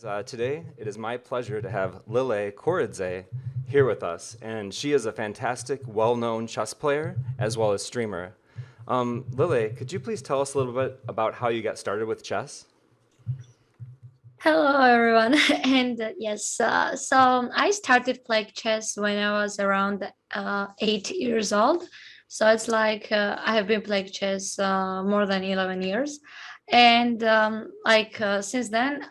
Today, it is my pleasure to have Lile Koridze here with us, and she is a fantastic, well-known chess player as well as streamer. Lile, could you please tell us a little bit about how you got started with chess? Hello, everyone. And yes, so I started playing chess when I was around 8 years old. So it's like I have been playing chess more than 11 years. And since then,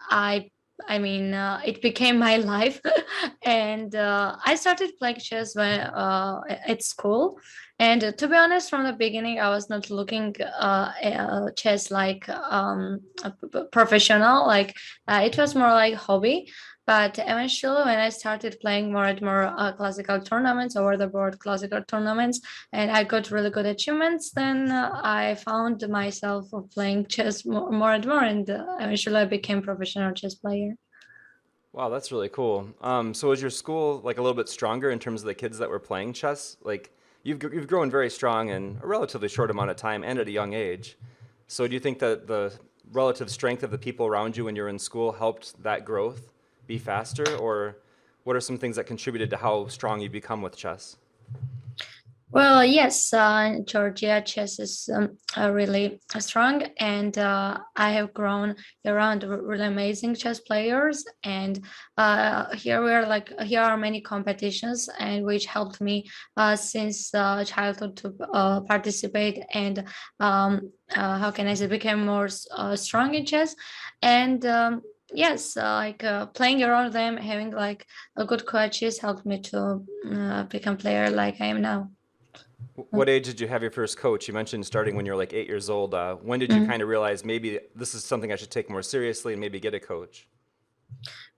it became my life. And I started playing chess when at school. And to be honest, from the beginning, I was not looking chess like professional. It was more like hobby, but eventually when I started playing more and more classical tournaments, over the board classical tournaments, and I got really good achievements, then I found myself playing chess more and more, and eventually I became professional chess player. Wow, that's really cool. So was your school like a little bit stronger in terms of the kids that were playing chess? Like you've grown very strong in a relatively short amount of time and at a young age. So do you think that the relative strength of the people around you when you were in school helped that growth be faster, or what are some things that contributed to how strong you become with chess? Well, yes, Georgia chess is really strong, and I have grown around really amazing chess players. And here are many competitions, and which helped me since childhood to participate and how can I say become more strong in chess. And yes, playing around them, having like a good coaches helped me to become player like I am now. What age did you have your first coach? You mentioned starting when you were like 8 years old. When did you Mhm. kind of realize maybe this is something I should take more seriously and maybe get a coach?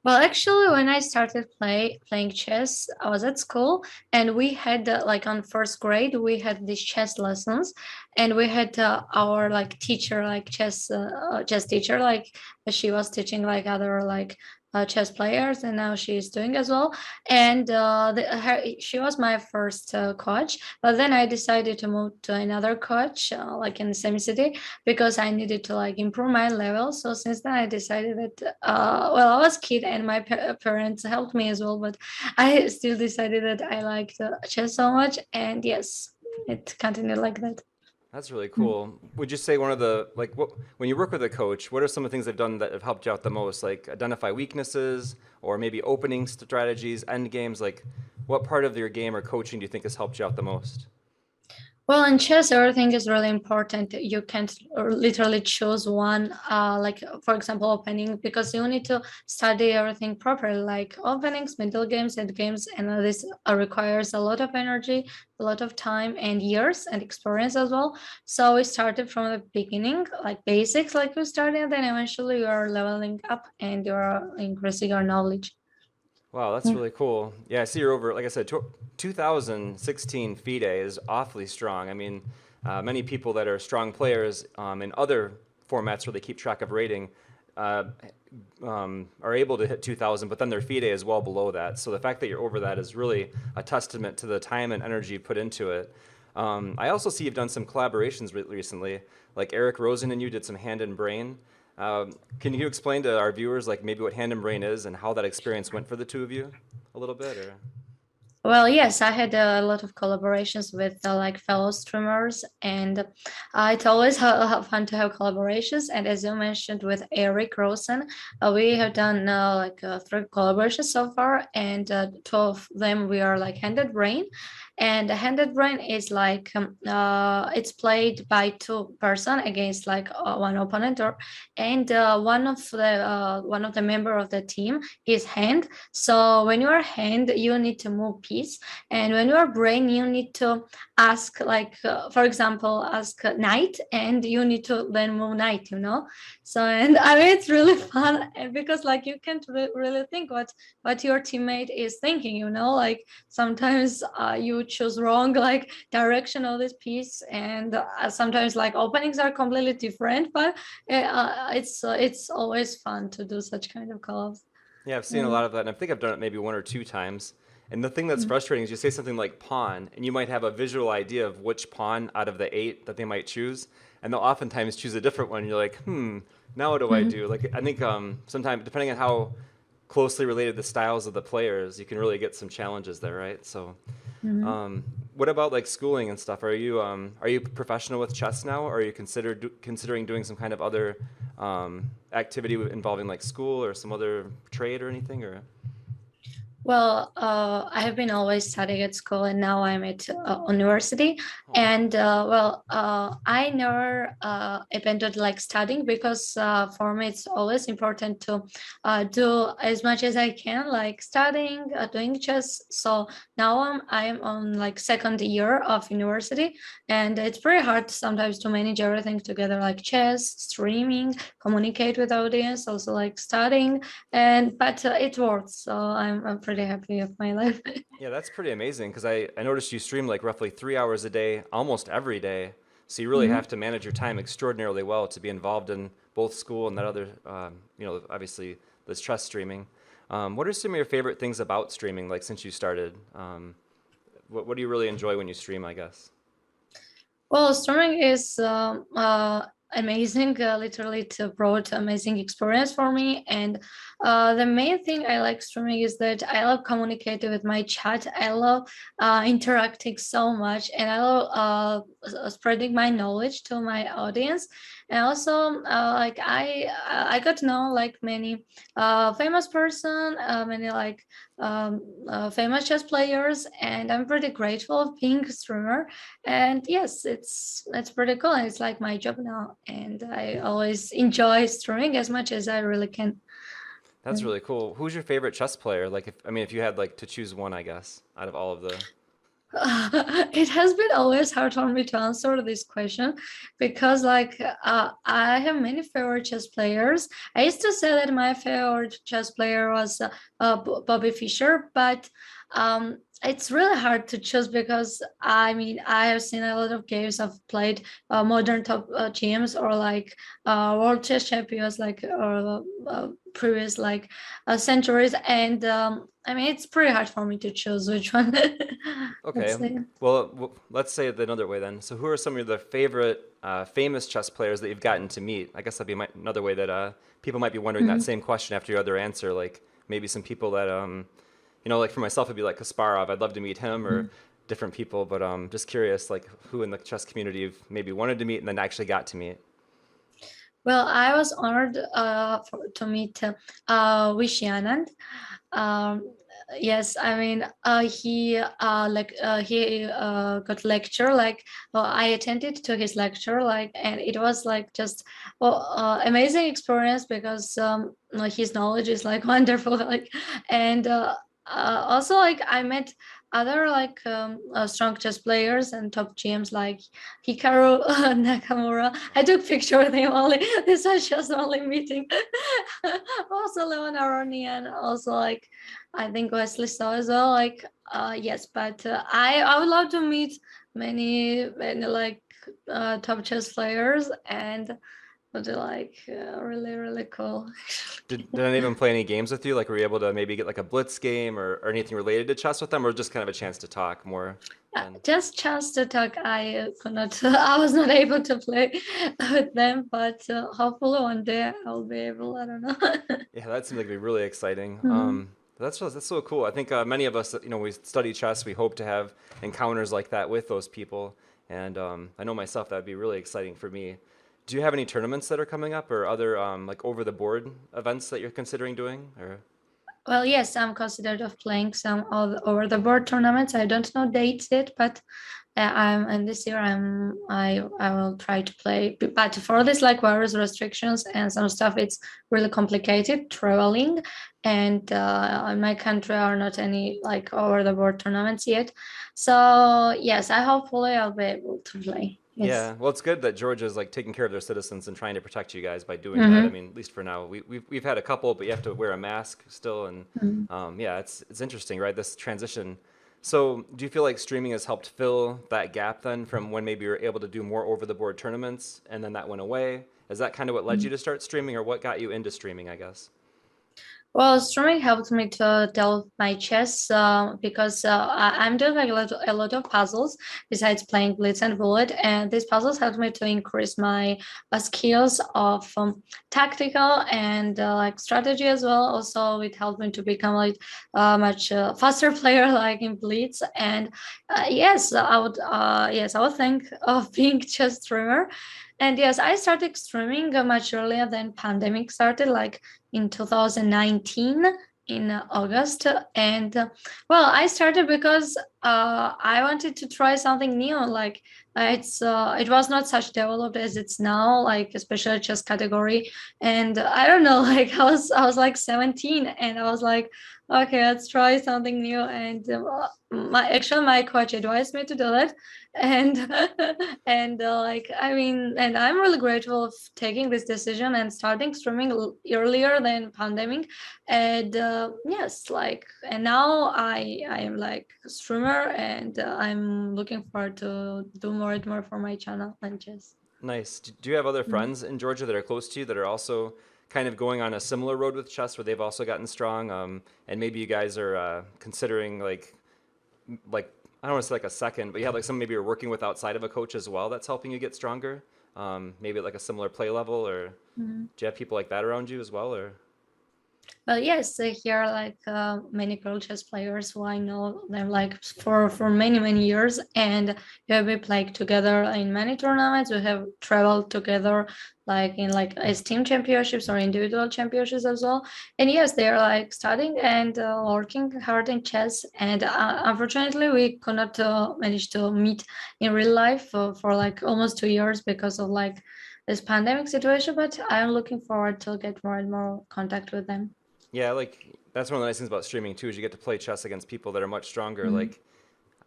Well, actually, when I started playing chess, I was at school, and we had like on first grade, we had these chess lessons, and we had our like teacher, like chess teacher, like she was teaching like other like chess players, and now she is doing as well. And she was my first coach, but then I decided to move to another coach, like in the same city, because I needed to like improve my level. So since then, I decided that I was kid and my parents helped me as well, but I still decided that I liked chess so much, and yes, it continued like that. That's really cool. Would you say one of the like what when you work with a coach, what are some of the things they've done that have helped you out the most? Like identify weaknesses or maybe opening strategies, end games, like what part of your game or coaching do you think has helped you out the most? Well, in chess, everything is really important. You can't literally choose one, like for example, opening, because you need to study everything properly, like openings, middle games, end games, and this requires a lot of energy, a lot of time, and years and experience as well. So we started from the beginning, like basics, like we started, and then eventually you are leveling up and you are increasing your knowledge. Wow, that's really cool. Yeah, I see you're over, like I said, 2016 FIDE is awfully strong. I mean, many people that are strong players in other formats where they keep track of rating uh, are able to hit 2000, but then their FIDE is well below that. So the fact that you're over that is really a testament to the time and energy you put into it. I also see you've done some collaborations recently, like Eric Rosen and you did some Hand and Brain. Can you explain to our viewers like maybe what Hand and Brain is and how that experience went for the two of you a little bit? Or Well, yes, I had a lot of collaborations with like fellow streamers, and it's always fun to have collaborations. And as you mentioned with Eric Rosen, we have done three collaborations so far, and two of them we are like Handed Brain. And the Handed Brain is like it's played by two person against like one opponent, or and one of the member of the team is hand. So when you are hand, you need to move piece, and when you are brain, you need to ask like, for example, ask knight, and you need to then move knight. So and I mean it's really fun, and because like you can't really think what your teammate is thinking. Like sometimes you choose wrong like direction of this piece, and sometimes like openings are completely different. But it's always fun to do such kind of calls. yeah, I've seen a Yeah. lot of that, and I think I've done it maybe one or two times. And the thing that's frustrating is you say something like pawn, and you might have a visual idea of which pawn out of the eight that they might choose, and they'll oftentimes choose a different one. You're like, now what do I Mhm. do? Like, I think sometimes, depending on how closely related the styles of the players, you can really get some challenges there, right? So, Mhm. um, what about like schooling and stuff? Are you professional with chess now, or are you considering doing some kind of other activity involving like school or some other trade or anything? Or Well, I have been always studying at school, and now I'm at university. oh wow, And I never abandoned like studying because for me it's always important to do as much as I can, like studying, doing chess. So now I'm on like second year of university, and it's pretty hard sometimes to manage everything together, like chess, streaming, communicate with audience, also like studying, and but it works, so I'm pretty happy with my life. yeah, that's pretty amazing because I noticed you stream like roughly 3 hours a day, almost every day. So you really Mhm. have to manage your time extraordinarily well to be involved in both school and that other, obviously this chess streaming. What are some of your favorite things about streaming? Like since you started, what do you really enjoy when you stream? I guess. Well, streaming is amazing. Literally, it brought amazing experience for me. And the main thing I like streaming is that I love communicating with my chat. I love interacting so much, and I love spreading my knowledge to my audience. And also, like I got to know like many famous person, many like famous chess players, and I'm pretty grateful of being a streamer. And yes, it's pretty cool, and it's like my job now, and I always enjoy streaming as much as I really can. That's really cool. Who's your favorite chess player? Like, if you had like to choose one, I guess, out of all of the. It has been always hard for me to answer this question because like I have many favorite chess players. I used to say that my favorite chess player was Bobby Fischer, but it's really hard to choose because I mean I have seen a lot of games. I've played modern top GMs or like world chess champions, like or previous like centuries, and I mean it's pretty hard for me to choose which one. Okay, Let's see. well, let's say it another way then. So, who are some of the favorite famous chess players that you've gotten to meet? I guess that'd be another way that people might be wondering that Mhm. same question after your other answer. Like maybe some people that like for myself, it'd be like Kasparov. I'd love to meet him or different people, but just curious, like who in the chess community you've maybe wanted to meet and then actually got to meet. Well, I was honored to meet Vishy Anand. Um, yes, I mean, he got lecture like I attended to his lecture like, and it was like just well amazing experience because like, his knowledge is like wonderful like, and also like I met other like strong chess players and top GMs like Hikaru Nakamura. I took picture with him only. This was just only meeting. Also Leon Aroni, and also like I think Wesley saw as well. Like yes, but I would love to meet many like top chess players, and would be like really cool. Did any of them play any games with you? Like, were you able to maybe get like a blitz game or anything related to chess with them, or just kind of a chance to talk more than? Just chance to talk. I could not. I was not able to play with them, but hopefully one day I'll be able. I don't know. Yeah, that seems like it'd be really exciting. Mhm. That's so cool. I think many of us, we study chess. We hope to have encounters like that with those people, and I know myself that would be really exciting for me. Do you have any tournaments that are coming up, or other like over the board events that you're considering doing? Or Well, yes, I'm considered of playing some of over the board tournaments. I don't know dates yet, but I'm and this year I will try to play. But for this like virus restrictions and some stuff, it's really complicated traveling, and in my country are not any like over the board tournaments yet. So yes, I hopefully I'll be able to play. Yes. yeah, well, it's good that Georgia's like taking care of their citizens and trying to protect you guys by doing that. I Mm-hmm. mean, at least for now, we've had a couple, but you have to wear a mask still, and yeah, it's interesting, right? This transition. So, do you feel like streaming has helped fill that gap then from when maybe you were able to do more over the board tournaments and then that went away? Is that kind of what led you to start streaming, or what got you into streaming? I guess. Well, streaming helped me to develop my chess because I'm doing like a lot of puzzles besides playing Blitz and Bullet, and these puzzles helped me to increase my skills of tactical and like strategy as well. Also, it helped me to become like a much faster player, like in Blitz. And yes, I would think of being chess streamer. And yes, I started streaming much earlier than pandemic started, like in 2019 in August. And well, I started because I wanted to try something new. Like it was not such developed as it's now, like especially chess category. And I don't know, like I was like 17, and I was like, okay, let's try something new. And my coach advised me to do it, and and like I mean, and I'm really grateful of taking this decision and starting streaming earlier than pandemic. And yes, like, and now I am like a streamer, and I'm looking forward to do more and more for my channel and just. Nice. Do you have other Mm. friends in Georgia that are close to you that are also kind of going on a similar road with chess where they've also gotten strong? And maybe you guys are considering like I don't want to say like a second, but you have like some maybe you're working with outside of a coach as well that's helping you get stronger. Maybe at like a similar play level, or do Mhm. you have people like that around you as well? Or Well, yes, here are like many girl chess players who I know them like for many years, and we have been playing together in many tournaments. We have traveled together, like in like as team championships or individual championships as well. And yes, they are like studying and working hard in chess. And unfortunately, we could not manage to meet in real life for like almost 2 years because of like this pandemic situation. But I'm looking forward to get more and more contact with them. yeah, like that's one of the nice things about streaming too is you get to play chess against people that are much stronger. Mhm. Like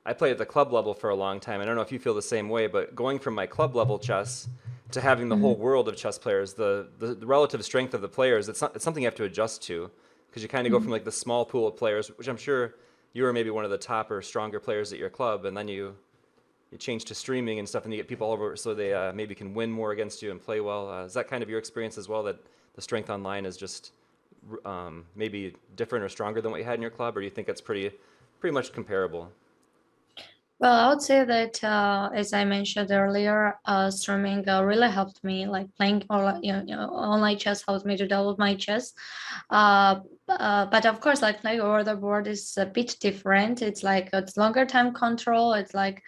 I played at the club level for a long time. I don't know if you feel the same way, but going from my club level chess to having the Mhm. whole world of chess players, the relative strength of the players, it's something you have to adjust to because you kind of go from Mhm. like the small pool of players, which I'm sure you were maybe one of the top or stronger players at your club, and then you change to streaming and stuff, and you get people all over so they maybe can win more against you and play well. Is that kind of your experience as well? That the strength online is just maybe different or stronger than what you had in your club, or do you think it's pretty much comparable? Well, I would say that as I mentioned earlier, streaming really helped me. Like playing or online chess helped me to develop my chess. Uh, but of course, like playing over the board is a bit different. It's like it's longer time control. It's like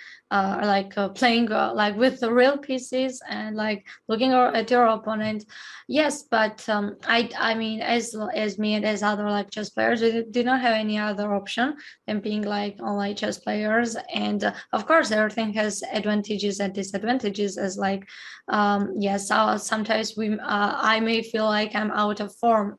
playing like with the real pieces and like looking at your opponent. Yes, but I mean, as me and as other like chess players, we did not have any other option than being like online chess players. And of course, everything has advantages and disadvantages. As like, yes, sometimes I may feel like I'm out of form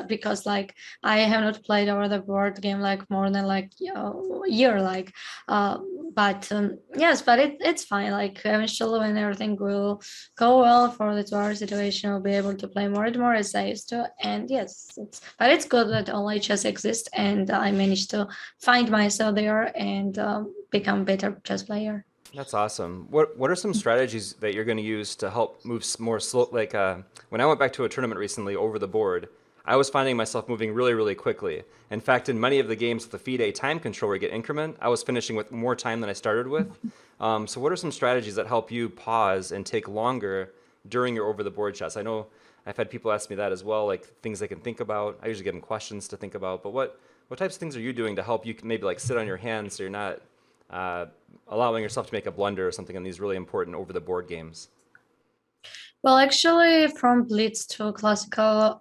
because like I have not played over the board game like more than like a year, like. Uh, but yes, but it's fine. Like eventually, when everything will go well for the 2 hour situation, I'll be able to play more and more as I used to. And yes, but it's good that online chess exists, and I managed to find myself there and become better chess player. That's awesome. What are some strategies that you're going to use to help move more slow? Like when I went back to a tournament recently over the board, I was finding myself moving really quickly. In fact, in many of the games with the FIDE time control where you get increment, I was finishing with more time than I started with. So what are some strategies that help you pause and take longer during your over the board chess? I know I've had people ask me that as well, like things they can think about. I usually give them questions to think about. But what types of things are you doing to help you maybe like sit on your hands so you're not uh, allowing yourself to make a blunder or something in these really important over the board games? Well, actually, from Blitz to classical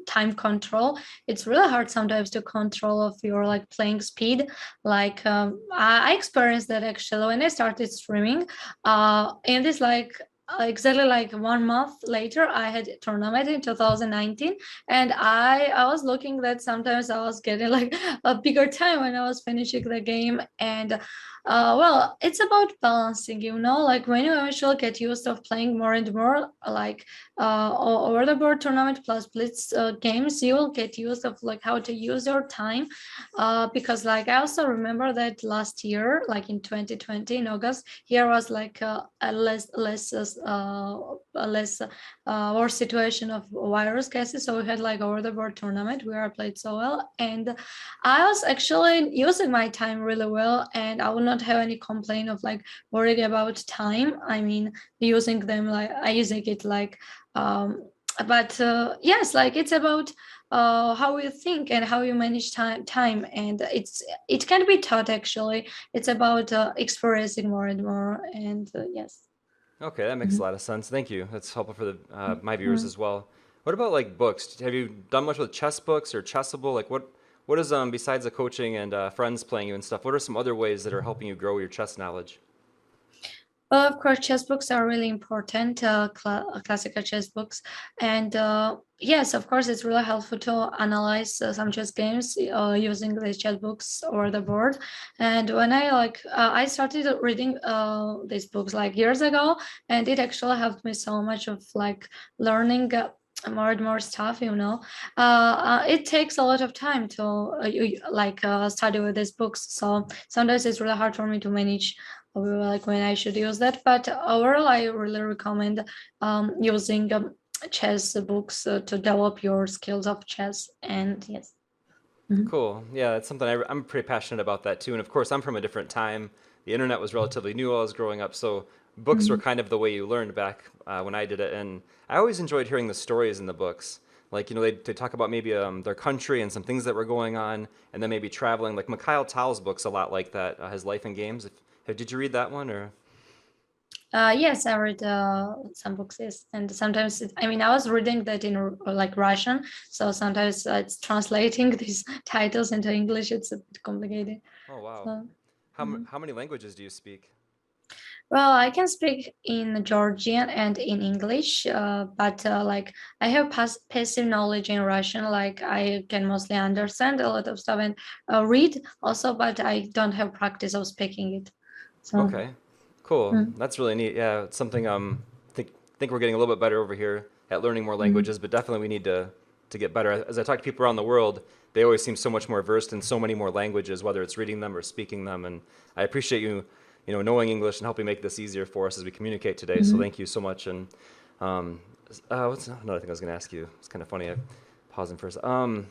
time control, it's really hard sometimes to control of your like playing speed. Like I experienced that actually when I started streaming. And it's like exactly like 1 month later, I had a tournament in 2019, and I was looking that sometimes I was getting like a bigger time when I was finishing the game. And well, it's about balancing, like when you eventually get used of playing more and more, like over the board tournament plus blitz games, you will get used of like how to use your time. Because like I also remember that last year, like in 2020 in August, here was like a less was a less worse situation of virus cases. So we had like over the board tournament where I played so well, and I was actually using my time really well, and I would not have any complaint of like worrying about time. I mean, using them like I using it like but yes, like it's about how you think and how you manage time, and it can be taught actually. It's about experiencing more and more, and yes. Okay, that makes a Mhm. lot of sense. Thank you. That's helpful for the my viewers Mhm. as well. What about like books? Have you done much with chess books or Chessable? Like what is besides the coaching and friends playing you and stuff? What are some other ways that are helping you grow your chess knowledge? Of course, chess books are really important, classical chess books. And yes, of course, it's really helpful to analyze some chess games using the chess books or the board. And when I started reading these books like years ago, and it actually helped me so much of like learning. More and more stuff, it takes a lot of time to study with these books, so sometimes it's really hard for me to manage like when I should use that. But overall, I really recommend using chess books to develop your skills of chess. And yes. Mhm. Cool. Yeah, it's something I'm pretty passionate about that too. And of course, I'm from a different time. The internet was relatively new while I was growing up, so books were Mhm. kind of the way you learned back when I did it. And I always enjoyed hearing the stories in the books. Like, they talk about maybe their country and some things that were going on, and then maybe traveling. Like Mikhail Tal's book's a lot like that, his Life and Games. Did you read that one or? Yes, I read some books, yes, and sometimes I mean I was reading that in like Russian, so sometimes it's translating these titles into English. It's a bit complicated. Oh, wow. So. Mhm. How many languages do you speak? Well, I can speak in Georgian and in English, but like I have passive knowledge in Russian. Like I can mostly understand a lot of stuff and read also, but I don't have practice of speaking it. So. Okay, cool. Mm. That's really neat. Yeah, it's something think we're getting a little bit better over here at learning more Mhm. languages, but definitely we need to get better. As I talk to people around the world, they always seem so much more versed in so many more languages, whether it's reading them or speaking them. And I appreciate knowing English and helping make this easier for us as we communicate today. So Mhm. thank you so much. And what's another thing I was going to ask you? It's kind of funny. I'm pausing for a second.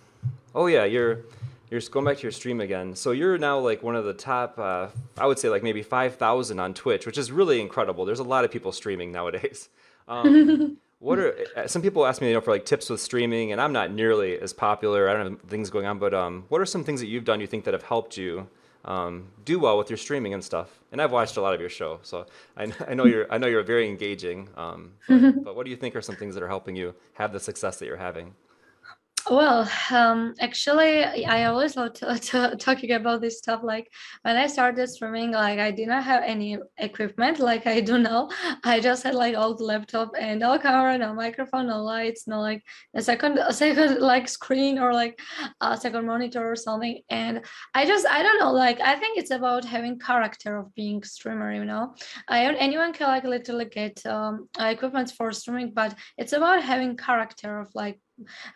Oh yeah, you're just going back to your stream again. So you're now like one of the top, I would say like maybe 5,000 on Twitch, which is really incredible. There's a lot of people streaming nowadays. Um, what are some people ask me, for like tips with streaming, and I'm not nearly as popular. I don't have things going on, but what are some things that you've done you think that have helped you do well with your streaming and stuff? And I've watched a lot of your show, so I know you're very engaging. But what do you think are some things that are helping you have the success that you're having? Well, actually, I always love talking about this stuff. Like when I started streaming, like I did not have any equipment like I do now. I just had like old laptop and no camera, no microphone, no lights, no like a second like screen or like a second monitor or something. And I don't know. Like I think it's about having character of being streamer. Anyone can like literally get equipment for streaming, but it's about having character of like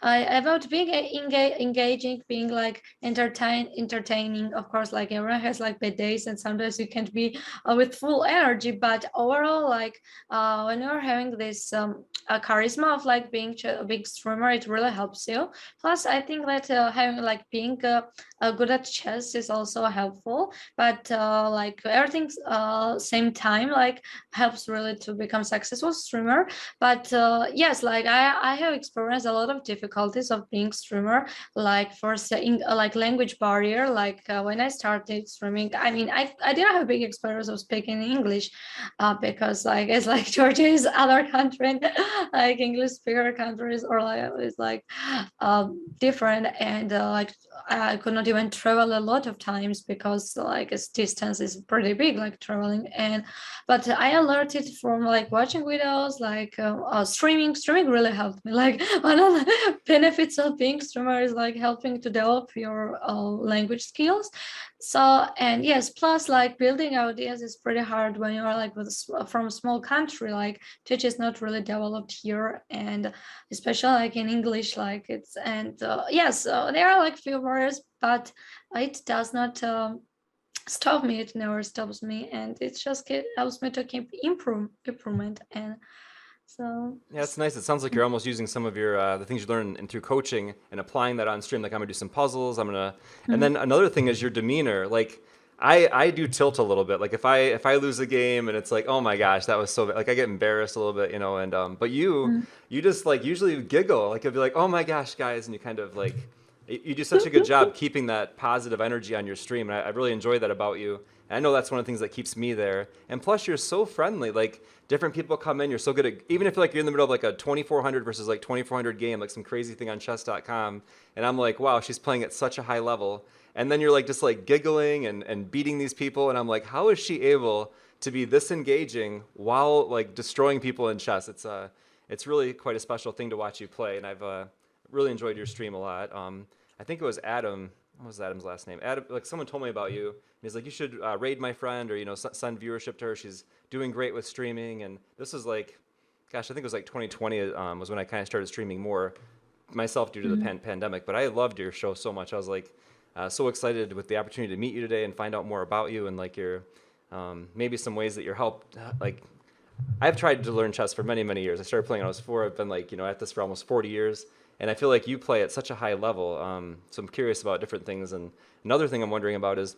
about being engaging, being like entertaining. Of course, like everyone has like bad days, and sometimes you can't be with full energy. But overall, like when you're having this a charisma of like being a big streamer, it really helps you. Plus, I think that having like being good at chess is also helpful. But like everything's same time like helps really to become successful streamer. But yes, like I have experienced a lot of difficulties of being streamer. Like first, like language barrier. Like when I started streaming, I mean, I didn't have a big experience of speaking English, because like it's like Georgia is other country, and, like English speaker countries, or like it's like different, and like I could not even travel a lot of times because like its distance is pretty big, like traveling. And but I learned it from like watching videos, like streaming really helped me. Like one of the benefits of being streamer is like helping to develop your language skills. So, and yes, plus like building ideas is pretty hard when you're like from a small country. Like Twitch is not really developed here, and especially like in English, like it's and yes, there are like few words, but it does not stop me. It never stops me, and it just helps me to keep improvement. And so, Yeah, it's nice. It sounds like you're almost using some of your the things you learn in, through coaching and applying that on stream. Like I'm gonna do some puzzles. And mhm. then another thing is your demeanor. Like I do tilt a little bit. Like if I lose a game and it's like, oh my gosh, that was so bad. Like I get embarrassed a little bit, you know. And but you just like usually giggle. Like you'll be like, oh my gosh, guys, and you kind of like you do such a good job keeping that positive energy on your stream. And I really enjoy that about you. And I know that's one of the things that keeps me there. And plus, you're so friendly. Like different people come in, you're so good at even if like you're in the middle of like a 2400 versus like 2400 game, like some crazy thing on chess.com, and I'm like, wow, she's playing at such a high level. And then you're like just like giggling and beating these people, and I'm like, how is she able to be this engaging while like destroying people in chess? It's really quite a special thing to watch you play, and I've really enjoyed your stream a lot. I think it was Adam. What was Adam's last name? Adam, like someone told me about you. And he's like, you should raid my friend, or send viewership to her. She's doing great with streaming. And this was like, gosh, I think it was like 2020 was when I kind of started streaming more myself due to the Mhm. pandemic. But I loved your show so much. I was like so excited with the opportunity to meet you today and find out more about you and like your maybe some ways that you're helped. Like I've tried to learn chess for many, many years. I started playing when I was 4. I've been like, at this for almost 40 years. And I feel like you play at such a high level. So I'm curious about different things. And another thing I'm wondering about is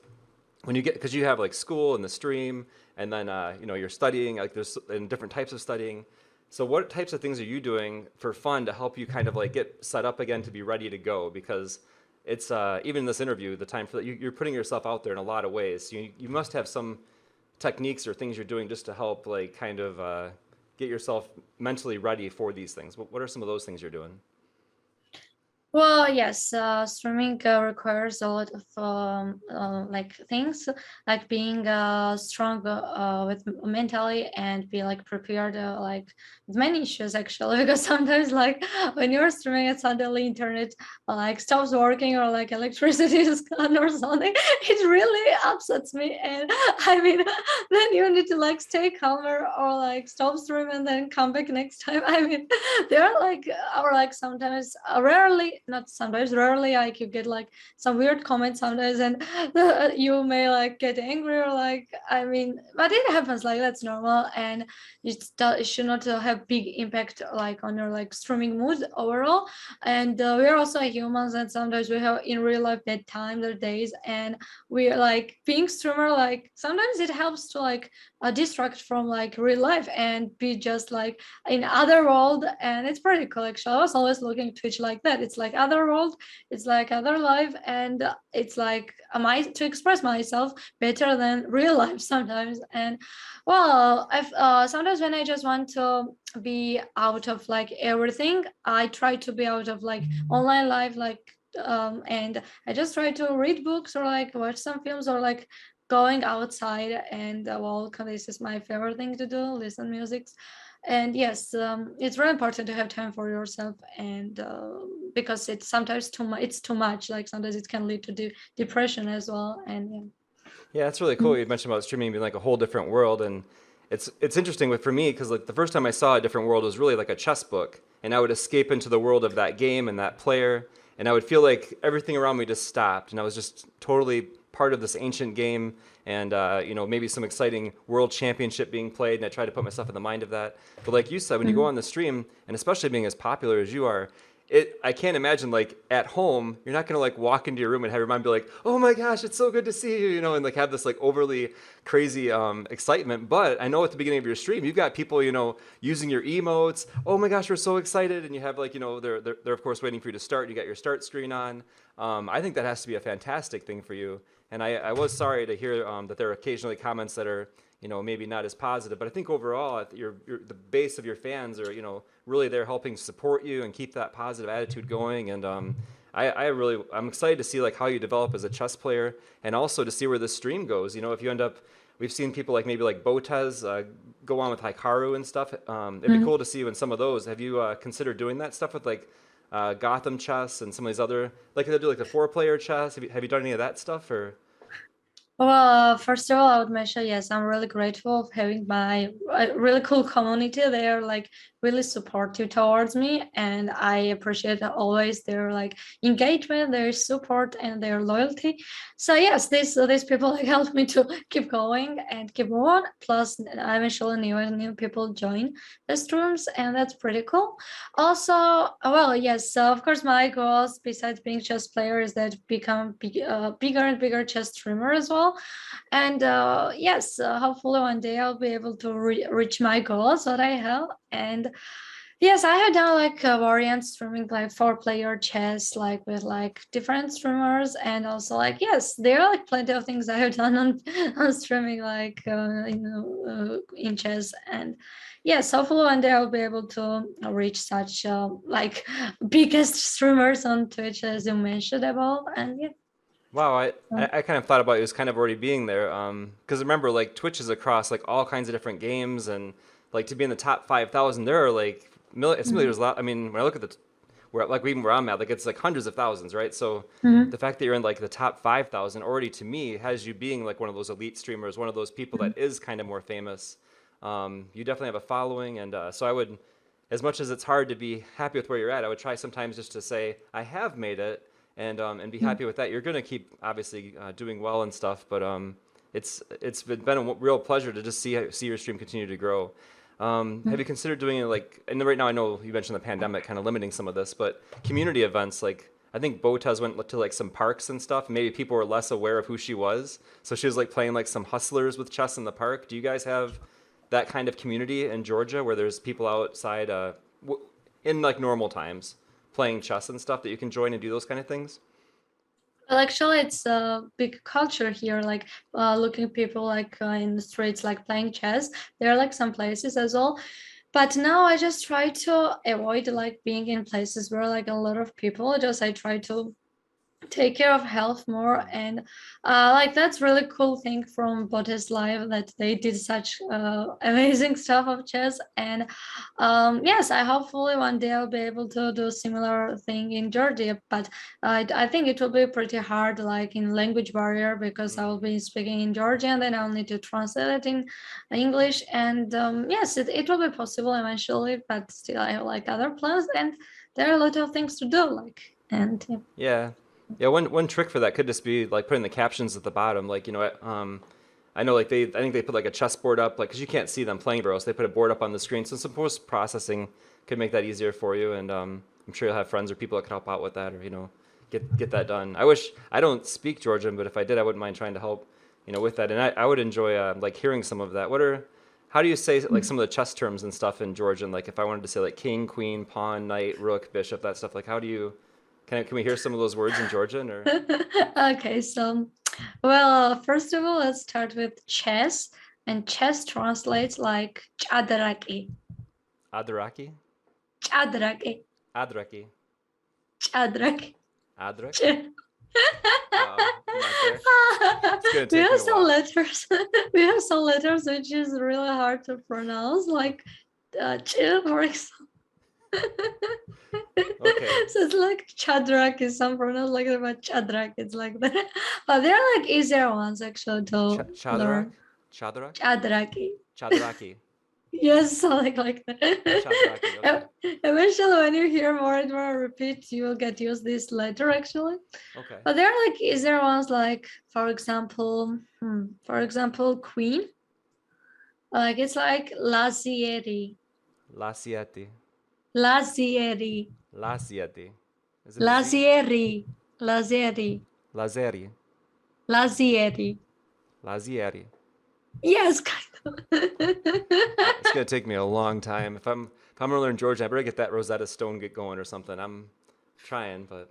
when you get, because you have like school and the stream, and then, you're studying, like there's and different types of studying. So what types of things are you doing for fun to help you kind of like get set up again to be ready to go? Because it's, even in this interview, the time for that, you're putting yourself out there in a lot of ways. So you must have some techniques or things you're doing just to help like kind of get yourself mentally ready for these things. What are some of those things you're doing? Well, yes, streaming requires a lot of like things, like being strong with mentally and be like prepared like with many issues actually because sometimes like when you're streaming and suddenly internet like stops working or like electricity is gone or something, it really upsets me. And I mean, then you need to like stay calmer or like stop streaming and then come back next time. I mean, there are like or like sometimes rarely not sometimes rarely like you get like some weird comments sometimes and you may like get angry or like I mean but it happens like that's normal and it should not have big impact like on your like streaming mood overall. And we are also humans and sometimes we have in real life bad times or days and we're like being streamer like sometimes it helps to like distract from like real life and be just like in other world. And it's pretty cool actually. I was always looking Twitch like that. It's like other world, it's like other life, and it's like am I to express myself better than real life sometimes. And well I've sometimes when I just want to be out of like everything, I try to be out of like online life like and I just try to read books or like watch some films or like going outside. And well this is my favorite thing to do, listen music. And yes, it's very important to have time for yourself. And because it's sometimes too much, it's too much, like sometimes it can lead to depression as well. And yeah. Yeah, that's really cool. Mm. You mentioned about streaming being like a whole different world, and it's interesting with for me because like the first time I saw a different world was really like a chess book, and I would escape into the world of that game and that player, and I would feel like everything around me just stopped, and I was just totally part of this ancient game, and maybe some exciting world championship being played, and I tried to put myself in the mind of that. But like you said, when you go Mhm. on the stream, and especially being as popular as you are, I can't imagine like at home you're not gonna like walk into your room and have your mom be like, oh my gosh, it's so good to see you, and like have this like overly crazy excitement. But I know at the beginning of your stream you've got people using your emotes. Oh my gosh, we're so excited, and you have like they're of course waiting for you to start. You got your start screen on. I think that has to be a fantastic thing for you. And I was sorry to hear that there are occasionally comments that are maybe not as positive. But I think overall, the base of your fans are, really there helping support you and keep that positive attitude going. And I'm excited to see like how you develop as a chess player, and also to see where this stream goes. If you end up, we've seen people like maybe like Botez go on with Hikaru and stuff. It'd be Mhm. cool to see you in some of those. Have you considered doing that stuff with like Gotham chess and some of these other like they do like the 4-player chess? Have you done any of that stuff or? Well, first of all, I would mention yes, I'm really grateful of having my really cool community. They are like really supportive towards me, and I appreciate always their like engagement, their support, and their loyalty. So yes, these people like help me to keep going and keep on. Plus, eventually new people join the streams, and that's pretty cool. Also, well, yes, so of course, my goals besides being chess player is that become bigger and bigger chess streamer as well. And yes, hopefully one day I'll be able to reach my goals that I have. And yes, I have done like variant streaming, like 4-player chess, like with like different streamers, and also like yes, there are like plenty of things I have done on, on streaming, like in chess. And yes, hopefully one day I'll be able to reach such like biggest streamers on Twitch as you mentioned about. And yeah. Wow, uh, I kind of thought about it as kind of already being there. Because remember, like Twitch is across like all kinds of different games, and like to be in the top 5,000, there are like it's mhm, there's a lot. I mean, when I look at where like even where I'm at, like it's like hundreds of thousands, right? So mhm, the fact that you're in like the top 5,000 already to me has you being like one of those elite streamers, one of those people mhm. that is kind of more famous. You definitely have a following, and so I would, as much as it's hard to be happy with where you're at, I would try sometimes just to say I have made it, and be happy with that. You're gonna keep obviously doing well and stuff, but it's been a real pleasure to just see your stream continue to grow. Have you considered doing it like? And right now, I know you mentioned the pandemic kind of limiting some of this, but community events like I think Botaz went to like some parks and stuff. Maybe people were less aware of who she was, so she was like playing like some hustlers with chess in the park. Do you guys have that kind of community in Georgia where there's people outside in like normal times playing chess and stuff that you can join and do those kind of things? Well, actually, it's a big culture here. Like looking people like in the streets, like playing chess. There are like some places as well. But now I just try to avoid like being in places where like a lot of people. Just I try to take care of health more, and like that's really cool thing from Botis Live that they did such amazing stuff of chess. And yes, I hopefully one day I'll be able to do similar thing in Georgia, but I think it will be pretty hard like in language barrier because I will Mm. be speaking in Georgian, then I'll need to translate it in English. And yes, it will be possible eventually, but still I have like other plans, and there are a lot of things to do, like. And yeah. Yeah, yeah. One trick for that could just be like putting the captions at the bottom. Like I know like I think they put like a chessboard up, like because you can't see them playing bros. They put a board up on the screen, so some post processing could make that easier for you. And I'm sure you'll have friends or people that could help out with that, or get that done. I don't speak Georgian, but if I did, I wouldn't mind trying to help, with that. And I would enjoy like hearing some of that. How do you say like some of the chess terms and stuff in Georgian? Like if I wanted to say like king, queen, pawn, knight, rook, bishop, that stuff. Like how do you can we hear some of those words in Georgian or Okay, so well, first of all, let's start with chess, and chess translates like chadraki, adraki? chadraki, Adraki. chadraki. Adrak? I'm not there. It's gonna We take me have a some while. letters. We have some letters which is really hard to pronounce, like ch, for example. Okay. So it's like Chadrak is some pronounced like that, but Chadrak it's like that. But there are like easier ones actually to Chadrak? learn. Chadrak? Chadraki. Chadraki. Yes, something like that. Chadraki. Okay. Eventually, when you hear more and more repeat, you will get used this letter actually. Okay. But there are like easier ones, like for example, Queen. Like it's like Lazieri, Lasieti. Lazieri, Lasieti. Is it a Z? Lazieri, Lazieri, Lazeri. Lazieri. Lazieri. Yes, kind of. It's gonna take me a long time. If I'm gonna learn Georgian, I better get that Rosetta Stone get going or something. I'm trying, but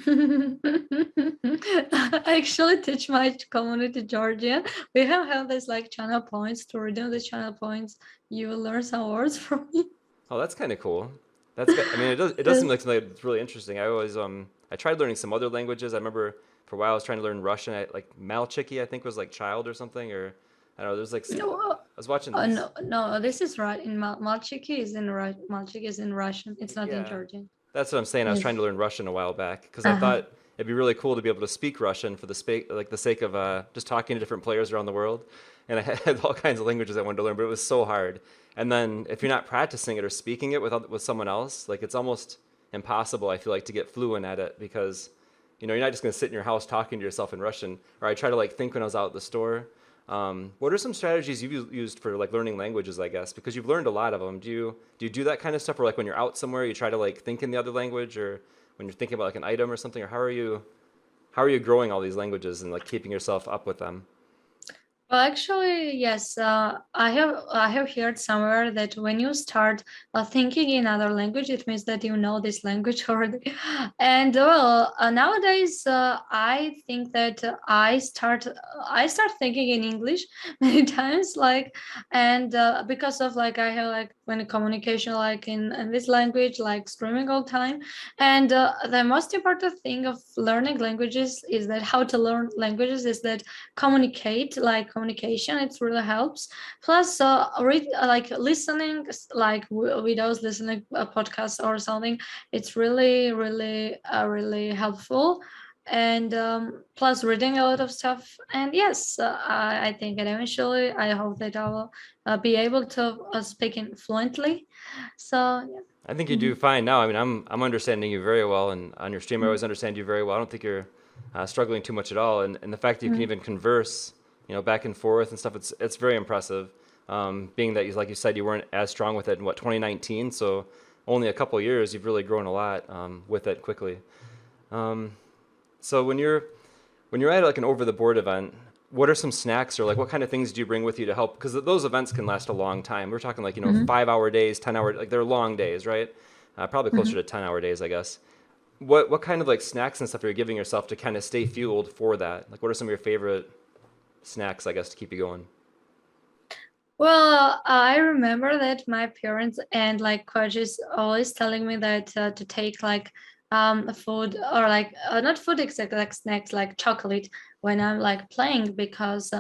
I actually teach my community Georgian. We have this like channel points. To redeem the channel points, you will learn some words from me. oh, that's kind of cool. That's good. I mean, it does seem like something that's really interesting. I tried learning some other languages. I remember for a while I was trying to learn Russian. Like Malchiki, I think was like child or something, or I don't know. There's like No, I was watching oh these. no, no, this is right. In Malchiki is in Malchiki is in Russian. It's not in Yeah, Georgian. that's what I'm saying. I was Yes. trying to learn Russian a while back because I Uh-huh. thought it'd be really cool to be able to speak Russian for the sake of just talking to different players around the world. And I had all kinds of languages I wanted to learn, but it was so hard. And then if you're not practicing it or speaking it with someone else, like it's almost impossible, I feel like, to get fluent at it because you're not just going to sit in your house talking to yourself in Russian. Or I try to like think when I was out at the store. What are some strategies you've used for like learning languages, I guess, because you've learned a lot of them. Do you do that kind of stuff, or like when you're out somewhere, you try to like think in the other language, or when you're thinking about like an item or something, or how are you growing all these languages and like keeping yourself up with them? Well, actually, yes. I have heard somewhere that when you start thinking in other language, it means that you know this language already. And well, nowadays, I think that I start thinking in English many times, like, and because of like I have like when communication like in this language, like streaming all time. And the most important thing of learning languages is that how to learn languages is that communication, it really helps. Plus read like listening, like videos, listening a podcast or something, it's really helpful. And plus reading a lot of stuff. And yes, I think that eventually I hope that I will be able to speak in fluently. So yeah. I think you do Mhm. fine now. I mean, I'm understanding you very well, and on your stream, I always understand you very well. I don't think you're struggling too much at all, and the fact that you can Mhm. even converse, back and forth and stuff, it's very impressive. Being that like you said, you weren't as strong with it in 2019, so only a couple years, you've really grown a lot with it quickly. Um, so when you're at like an over the board event, what are some snacks or like what kind of things do you bring with you to help? Because those events can last a long time. We're talking like Mhm. 5 hour days, 10 hour, like they're long days, right? Probably closer Mhm. to 10 hour days, I guess. What kind of like snacks and stuff are you giving yourself to kind of stay fueled for that? Like what are some of your favorite snacks, I guess, to keep you going? Well, I remember that my parents and like coaches always telling me that to take like food or like not food exactly like snacks like chocolate when I'm like playing because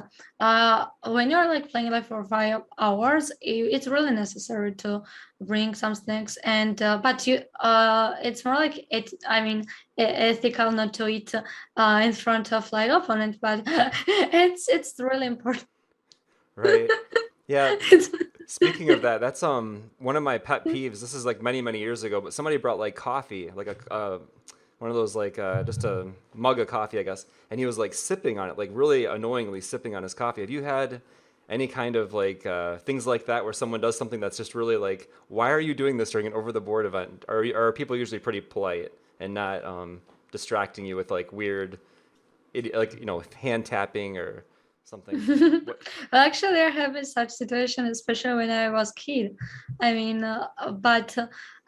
when you're like playing like for 5 hours it's really necessary to bring some snacks. And but you it's more like it I mean ethical not to eat in front of like opponent, but it's really important. Right. Yeah. It's Speaking of that, that's one of my pet peeves. This is like many years ago, but somebody brought like coffee, like a one of those like just a mug of coffee, I guess, and he was like sipping on it, like really annoyingly sipping on his coffee. Have you had any kind of like things like that where someone does something that's just really like, why are you doing this during an over the board event? Are people usually pretty polite and not distracting you with like weird, like hand tapping or something? Well, What? actually, there have been such situation, especially when I was kid. I mean, but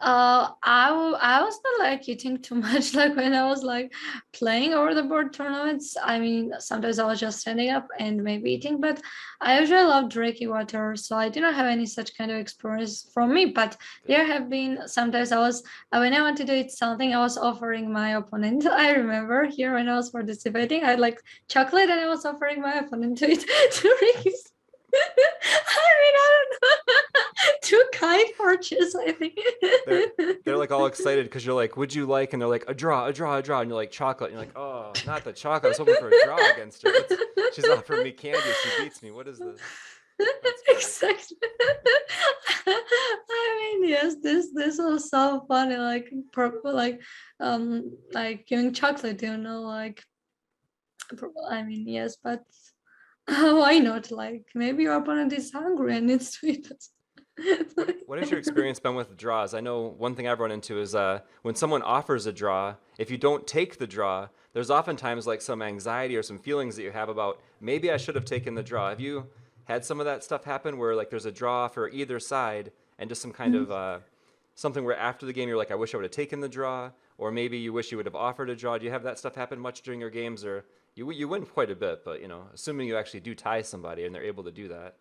I was not like eating too much. Like when I was like playing over the board tournaments. I mean, sometimes I was just standing up and maybe eating, but I usually love drinking water, so I do not have any such kind of experience from me. But there have been sometimes I was when I wanted to eat something, I was offering my opponent. I remember here when I was participating, I like chocolate and I was offering my opponent to eat to Reese. I mean, I don't know. Too kind purchase, I think. they're they're like all excited because you're like, would you like? And they're like, a draw, a draw, a draw, and you're like, chocolate. And you're like, oh, not the chocolate. I was hoping for a draw against her. She's offering me candy if she beats me. What is this? That's great. Exactly. I mean, yes, this was so funny. Like, like giving chocolate, like, I mean, yes, but why not? Like, maybe your opponent is hungry and needs to eat What has your experience been with draws? I know one thing I've run into is when someone offers a draw, if you don't take the draw, there's oftentimes like some anxiety or some feelings that you have about maybe I should have taken the draw. Have you had some of that stuff happen where like there's a draw for either side and just some kind of something where after the game you're like, I wish I would have taken the draw, or maybe you wish you would have offered a draw? Do you have that stuff happen much during your games, or you win quite a bit, but assuming you actually do tie somebody and they're able to do that.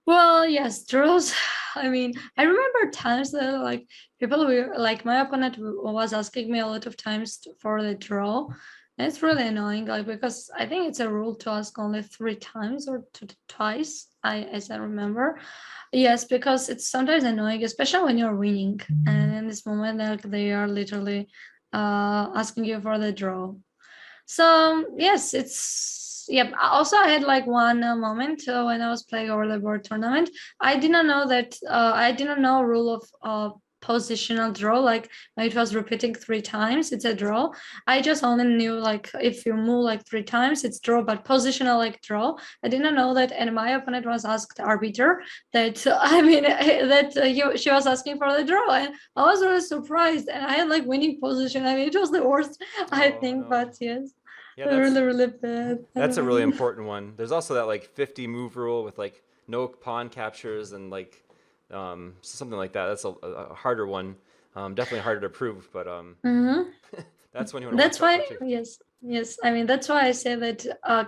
Well, yes, draws. I mean, I remember times that like people were like my opponent was asking me a lot of times for the draw. And it's really annoying, like because I think it's a rule to ask only 3 times or twice. As I remember. Yes, because it's sometimes annoying, especially when you're winning. And in this moment, like they are literally asking you for the draw. So yes, it's yep. Also, I had like one moment when I was playing over the board tournament. I didn't know that. I didn't know rule of positional draw. Like when it was repeating 3 times, it's a draw. I just only knew like if you move like 3 times, it's draw. But positional like draw, I didn't know that. And my opponent was asked arbiter that I mean that she was asking for the draw, and I was really surprised. And I had like winning position. I mean, it was the worst I Oh think, no. but yes. Yeah, Really, really bad. I that's a really don't know. important one. There's also that like 50 move rule with like no pawn captures and like something like that. That's a harder one. Definitely harder to prove, but Mhm. that's when you want to That's watch out for why, too. yes, yes. I mean, that's why I say that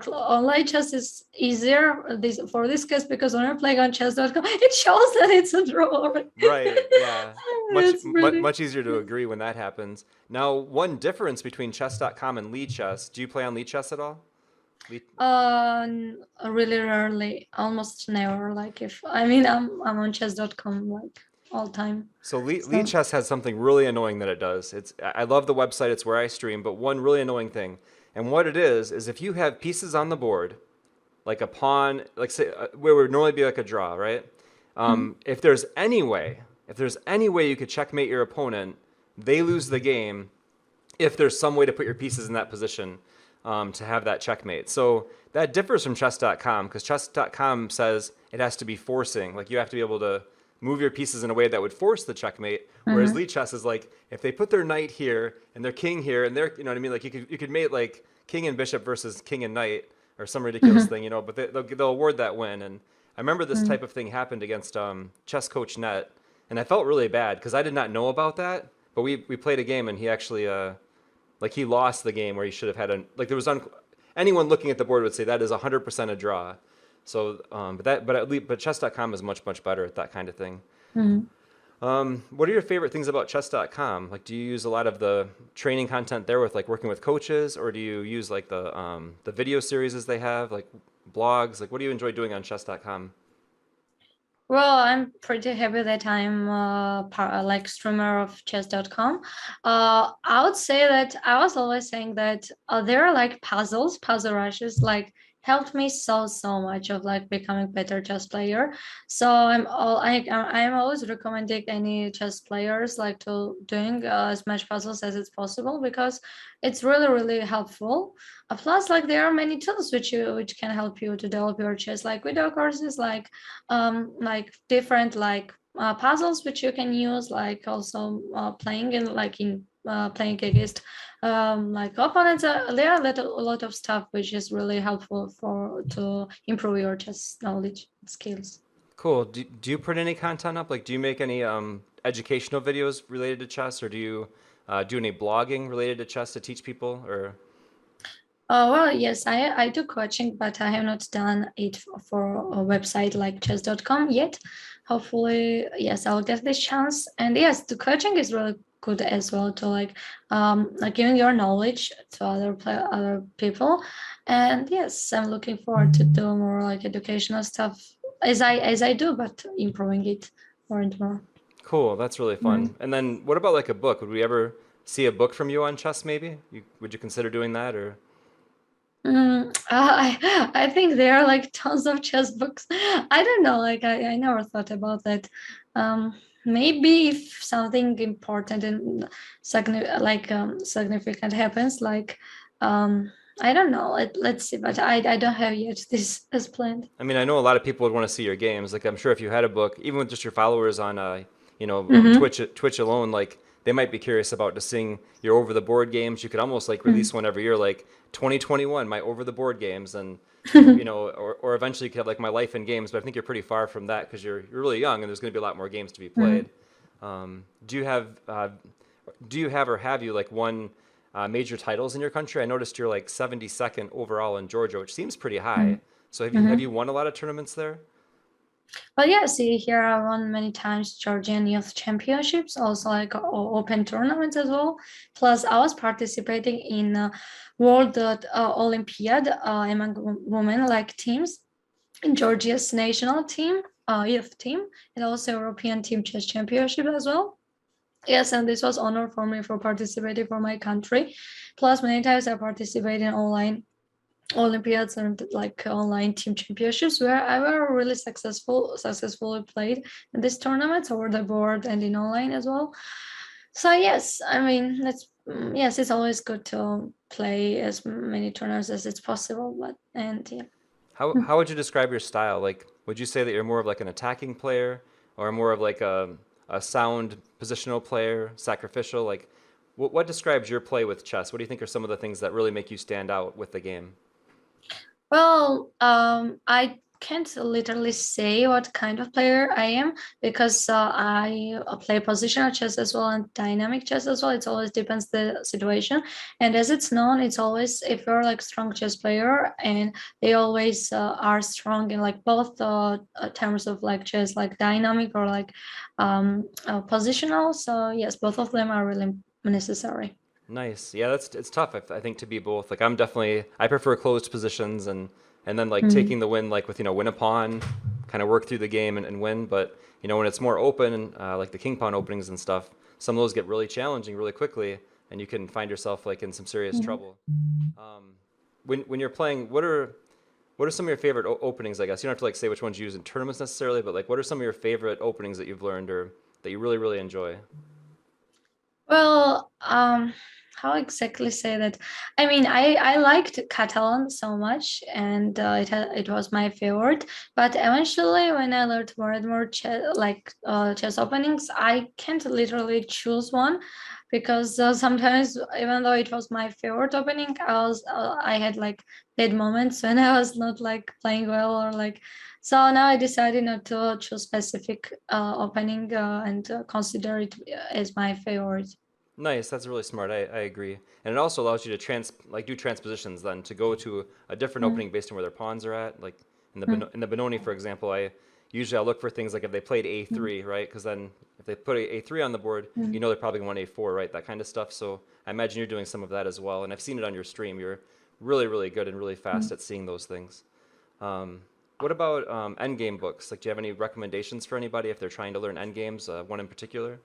online chess is easier this for this case because when you're playing on chess.com, it shows that it's a draw. Right, yeah. It's pretty. Much easier to agree when that happens. Now, one difference between chess.com and Lee Chess, do you play on Lee Chess at all? Lee, Really rarely, almost never. Like if I mean, I'm on chess.com like all time. so Lee So. Chess has something really annoying that it does. I love the website, it's where I stream, but one really annoying thing. And what it is if you have pieces on the board, like a pawn, like say where would normally be like a draw, right? Mhm. If there's any way you could checkmate your opponent, they lose the game if there's some way to put your pieces in that position to have that checkmate. So that differs from chess.com because chess.com says it has to be forcing. Like you have to be able to move your pieces in a way that would force the checkmate. Whereas Mhm. Lee Chess is like if they put their knight here and their king here and they're, you know what I mean? Like you could mate like king and bishop versus king and knight or some ridiculous Mhm. thing, but they'll award that win. And I remember this Mhm. type of thing happened against Chess Coach Net, and I felt really bad because I did not know about that. But we played a game and he actually like he lost the game where he should have had a like there was anyone looking at the board would say that is 100% a draw. So but at least but chess.com is much better at that kind of thing. Mhm. What are your favorite things about chess.com? Like do you use a lot of the training content there with like working with coaches or do you use like the video series as they have like blogs? Like what do you enjoy doing on chess.com? Well, I'm pretty happy that I'm like streamer of chess.com. I would say that I was always saying that there are like puzzle rushes, like helped me so much of like becoming better chess player. So I'm always recommending any chess players like to doing as much puzzles as it's possible because it's really helpful. Plus, like there are many tools which can help you to develop your chess, like video courses, like different like puzzles which you can use like also playing in like in playing against like opponents. There are a lot of stuff which is really helpful for to improve your chess knowledge skills. Cool. Do you put any content up? Like do you make any educational videos related to chess or do you do any blogging related to chess to teach people or Well, yes, I do coaching, but I have not done it for a website like chess.com yet. Hopefully, yes, I'll get this chance. And yes, the coaching is really good as well to like giving your knowledge to other people. And yes, I'm looking forward to do more like educational stuff as I do, but improving it more and more. Cool, that's really Mhm. fun. And then what about like a book? Would we ever see a book from you on chess maybe? Would you consider doing that or I think there are like tons of chess books. I don't know, like I never thought about that. Maybe if something important and significant happens, like I don't know. Let's see, but I don't have yet this as planned. I mean, I know a lot of people would want to see your games. Like I'm sure if you had a book, even with just your followers on Mm-hmm. Twitch alone, like they might be curious about just seeing your over the board games. You could almost like release one every year like 2021 my over the board games and or eventually you could have like my life in games, but I think you're pretty far from that because you're really young and there's going to be a lot more games to be Mm-hmm. played. Do you have or have you like won major titles in your country? I noticed you're like 72nd overall in Georgia, which seems pretty high. So have Mm-hmm. you won a lot of tournaments there? Well, yeah, see, here I won many times Georgian Youth Championships, also like open tournaments as well. Plus, I was participating in World Olympiad among women like teams in Georgia's national team, youth team, and also European Team Chess Championship as well. Yes, and this was honor for me for participating for my country. Plus, many times I participate in online Olympiads and like online team championships where I were really successfully played in these tournaments over the board and in online as well. So yes, I mean yes, it's always good to play as many tournaments as it's possible. But and yeah. How would you describe your style? Like, would you say that you're more of like an attacking player, or more of like a sound positional player, sacrificial? Like, what describes your play with chess? What do you think are some of the things that really make you stand out with the game? Well, I can't literally say what kind of player I am because I play positional chess as well and dynamic chess as well. It always depends the situation, and as it's known, it's always if you're like strong chess player, and they always are strong in like both terms of like chess, like dynamic or like positional. So yes, both of them are really necessary. Nice. Yeah, that's it's tough. I think to be both. Like I'm definitely I prefer closed positions and then like Mm-hmm. taking the win like with win a pawn, kind of work through the game and win. But when it's more open, like the king pawn openings and stuff, some of those get really challenging really quickly, and you can find yourself like in some serious trouble. Um, when you're playing, what are some of your favorite openings? I guess you don't have to like say which ones you use in tournaments necessarily, but like what are some of your favorite openings that you've learned or that you really enjoy? Well, how exactly say that? I mean, I liked Catalan so much, and it was my favorite. But eventually, when I learned more and more chess openings, I can't literally choose one because sometimes, even though it was my favorite opening, I had like dead moments when I was not like playing well or like. So now I decided not to choose specific opening and consider it as my favorite. Nice, that's really smart. I agree. And it also allows you to do transpositions then to go to a different Mm, opening based on where their pawns are at. Like mm, in the Benoni, for example, I'll look for things like if they played mm, A3, right? Because then if they put A3 on the board, mm, they're probably going to want A4, right? That kind of stuff. So I imagine you're doing some of that as well. And I've seen it on your stream. You're really good and really fast mm. at seeing those things. Um, what about endgame books? Like, do you have any recommendations for anybody if they're trying to learn endgames? One in particular?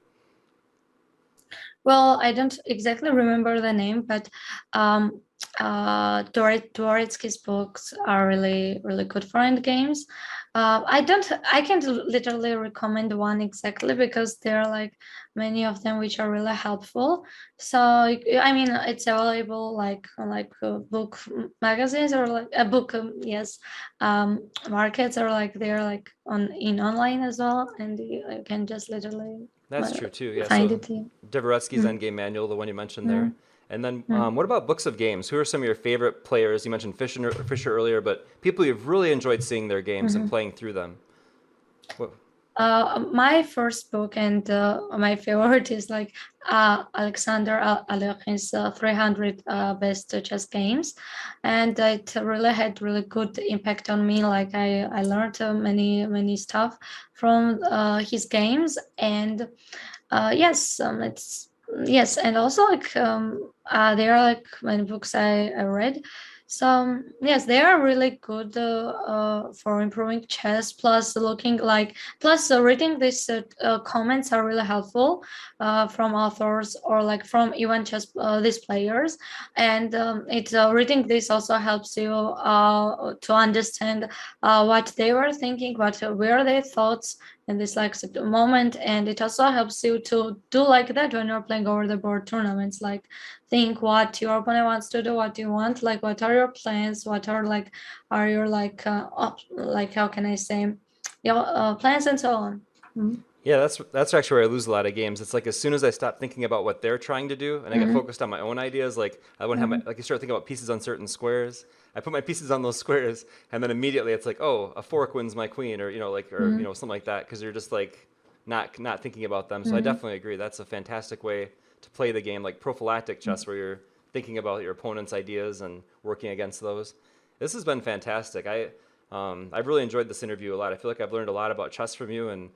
Well, I don't exactly remember the name, but um, Dvoretsky's books are really good for end games. I can't literally recommend one exactly because there are like many of them which are really helpful. So I mean, it's available like book magazines or like a book, yes, markets or like they're like on in online as well, and you can just literally That's uh, true too. Yeah. find So it here. Dvoretsky's Mm, Endgame Manual, the one you mentioned there. mm, And then, mm, what about books of games? Who are some of your favorite players? You mentioned Fisher earlier, but people you've really enjoyed seeing their games and mhm. playing through them. What, My first book and my favorite is like Alexander Alekhin's 300 best chess games, and it really had really good impact on me. Like I learned many stuff from his games, and yes, it's yes, and also like there are like many books I read. So yes, they are really good for improving chess. Plus, looking like plus reading these comments are really helpful from authors or like from even just these players. And it reading this also helps you to understand what they were thinking, what were their thoughts in this like moment, and it also helps you to do like that when you're playing over the board tournaments, like think what your opponent wants to do, what you want, like what are your plans, what are your like like how can I say your plans and so on. Mm-hmm. yeah, that's actually where I lose a lot of games. It's like as soon as I stop thinking about what they're trying to do and I get Mm-hmm. focused on my own ideas, like I want to have my like I start thinking about pieces on certain squares. I put my pieces on those squares, and then immediately it's like, oh, a fork wins my queen, or Mm-hmm. something like that, because you're just like not thinking about them. So I Mm-hmm. definitely agree. That's a fantastic way to play the game, like prophylactic Mm-hmm. chess, where you're thinking about your opponent's ideas and working against those. This has been fantastic. I've really enjoyed this interview a lot. I feel like I've learned a lot about chess from you, and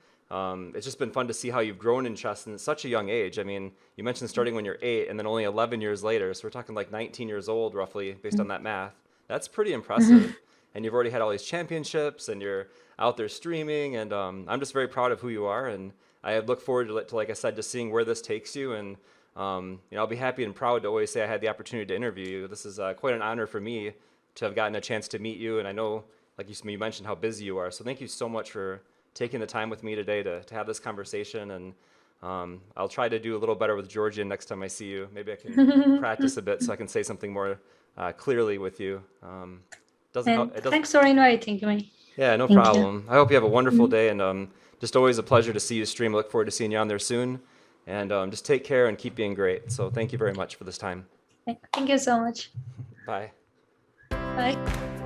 it's just been fun to see how you've grown in chess in such a young age. I mean, you mentioned starting when you're 8, and then only 11 years later, so we're talking like 19 years old, roughly, based on that math. That's pretty Mm-hmm. impressive. And you've already had all these championships, and you're out there streaming, and I'm just very proud of who you are. And I look forward to, like I said, to seeing where this takes you. And I'll be happy and proud to always say I had the opportunity to interview you. This is quite an honor for me to have gotten a chance to meet you. And I know, like you mentioned, how busy you are. So thank you so much for taking the time with me today to have this conversation. And I'll try to do a little better with Georgian next time I see you. Maybe I can practice a bit so I can say something more clearly with you. And thanks for inviting me. Yeah, no Thank problem. I hope you have a wonderful day, and just always a pleasure to see you stream. I look forward to seeing you on there soon. And just take care and keep being great. So thank you very much for this time. Thank you so much. Bye. Bye.